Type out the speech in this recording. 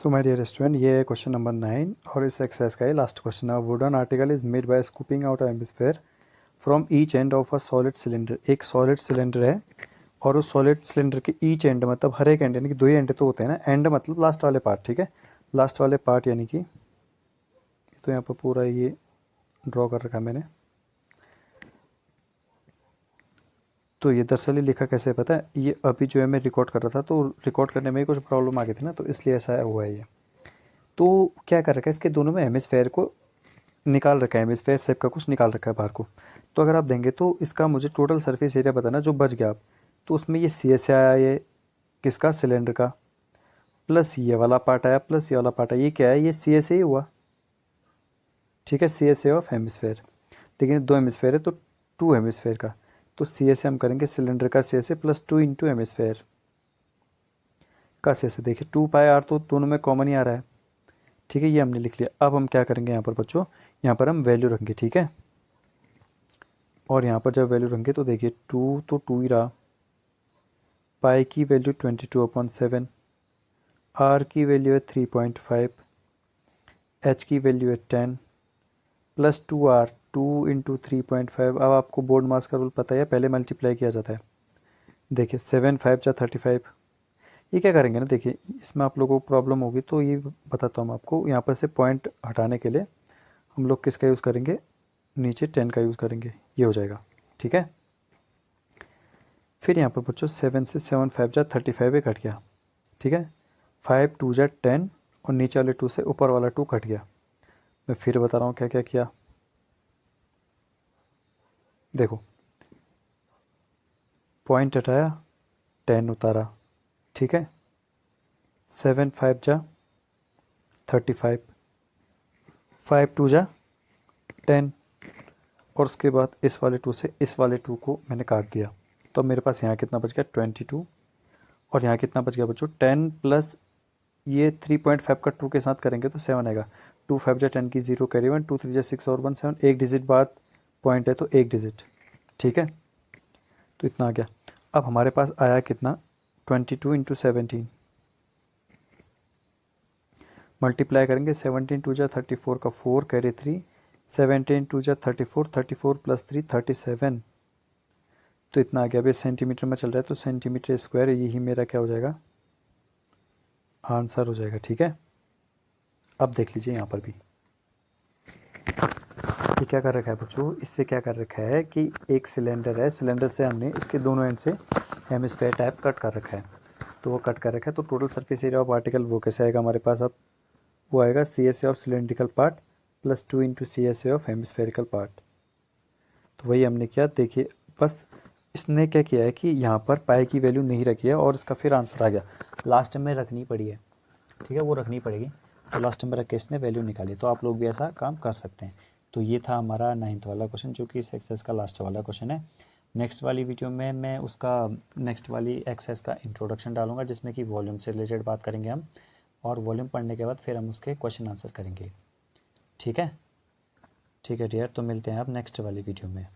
So my dear student, ये है question number 9 और इस एक्सरसाइज का ये लास्ट क्वेश्चन है। Wooden article is made by scooping out a hemisphere from each end of a solid cylinder. एक solid cylinder है और उस सॉलिड सिलेंडर के ईच एंड मतलब हर एक एंड, यानी कि दो ही एंड तो होते हैं ना, एंड मतलब लास्ट वाले पार्ट, ठीक है, लास्ट वाले पार्ट यानी कि, तो यहाँ पर पूरा ये ड्रॉ कर रखा है मैंने। तो ये दरअसल लिखा कैसे है पता है, ये अभी जो है मैं रिकॉर्ड कर रहा था तो रिकॉर्ड करने में कुछ प्रॉब्लम आ गई थी ना, तो इसलिए ऐसा हुआ है ये। तो क्या कर रखा है, इसके दोनों में हेमिस्फेयर को निकाल रखा है, हेमिस्फेयर शेप का कुछ निकाल रखा है बाहर को। तो अगर आप देंगे तो इसका मुझे टोटल सरफेस एरिया बताना जो बच गया आप, तो उसमें ये सी एस आया, ये किसका, सिलेंडर का, प्लस ये वाला पार्ट आया, प्लस ये वाला पार्ट आया, ये क्या है, ये सी एस ए हुआ, ठीक है, C S A of hemisphere. लेकिन दो हेमिस्फेयर है तो टू हेमिस्फेयर का, तो सी एस ए हम करेंगे सिलेंडर का C S A plus two into hemisphere का सी एस ए। देखिए 2 पाई आर तो दोनों में कॉमन ही आ रहा है, ठीक है, ये हमने लिख लिया। अब हम क्या करेंगे यहाँ पर बच्चों, यहाँ पर हम वैल्यू रखेंगे, ठीक है, और यहाँ पर जब वैल्यू रखेंगे तो देखिए टू तो टू ही रहा, पाई की वैल्यू 22/7, आर की वैल्यू है 3.5, एच की वैल्यू है 10 प्लस 2 आर, 2 × 3.5। अब आपको बोर्ड मास का रूल पता है, पहले मल्टीप्लाई किया जाता है। देखिए 7×5 = 35। ये क्या करेंगे ना, देखिए इसमें आप लोगों को प्रॉब्लम होगी तो ये बताता हूँ आपको। यहाँ पर से पॉइंट हटाने के लिए हम लोग किसका यूज़ करेंगे, नीचे 10 का यूज़ करेंगे, ये हो जाएगा, ठीक है। फिर यहाँ पर बच्चों 7 से 7×5 = 35 कट गया, ठीक है, 5×2 = 10 और नीचे वाले 2 से ऊपर वाला 2 कट गया। मैं फिर बता रहा हूँ क्या क्या किया, देखो पॉइंट हटाया, 10 उतारा, ठीक है, 7×5 = 35, 5×2 = 10 और उसके बाद इस वाले 2 से इस वाले 2 को मैंने काट दिया। तो मेरे पास यहाँ कितना बच गया, 22, और यहाँ कितना बच गया बच्चों, 10 प्लस ये 3.5 का 2 के साथ करेंगे तो 7 आएगा। 2×5 = 10 की 0 कैरी 1, 2×3 = 6 और 1 7, एक डिजिट बाद पॉइंट है तो एक डिजिट, ठीक है, तो इतना आ गया। अब हमारे पास आया कितना, 22 × 17, मल्टीप्लाई करेंगे, 17×2 = 34 का 4 कैरी 3, 17×2 = 34, 34 + 3 37, तो इतना आ गया। अभी सेंटीमीटर में चल रहा है तो सेंटीमीटर स्क्वायर, यही मेरा क्या हो जाएगा, आंसर हो जाएगा, ठीक है। अब देख लीजिए यहाँ पर भी ये क्या कर रखा है बच्चों, इससे क्या कर रखा है कि एक सिलेंडर है, सिलेंडर से हमने इसके दोनों एंड से हेमिस्फेयर टाइप कट कर रखा है, तो वो कट कर रखा है। तो total surface area of article वो कैसे आएगा हमारे पास, अब वो आएगा C S A of cylindrical part plus 2 × C S A of hemispherical part. तो वही हमने किया, देखिए बस इसने क्या किया है कि यहाँ पर पाई की वैल्यू नहीं रखी है और इसका फिर आंसर आ गया, लास्ट में रखनी पड़ी है, ठीक है, वो रखनी पड़ेगी, तो लास्ट में रख के इसने वैल्यू निकाली। तो आप लोग भी ऐसा काम कर सकते हैं। तो ये था हमारा 9th वाला क्वेश्चन, जो कि इस एक्सरसाइज का लास्ट वाला क्वेश्चन है। नेक्स्ट वाली वीडियो में मैं उसका नेक्स्ट वाली एक्सरसाइज का इंट्रोडक्शन डालूंगा, जिसमें कि वॉल्यूम से रिलेटेड बात करेंगे हम, और वॉल्यूम पढ़ने के बाद फिर हम उसके क्वेश्चन आंसर करेंगे, ठीक है। ठीक है डियर, तो मिलते हैं आप नेक्स्ट वाली वीडियो में।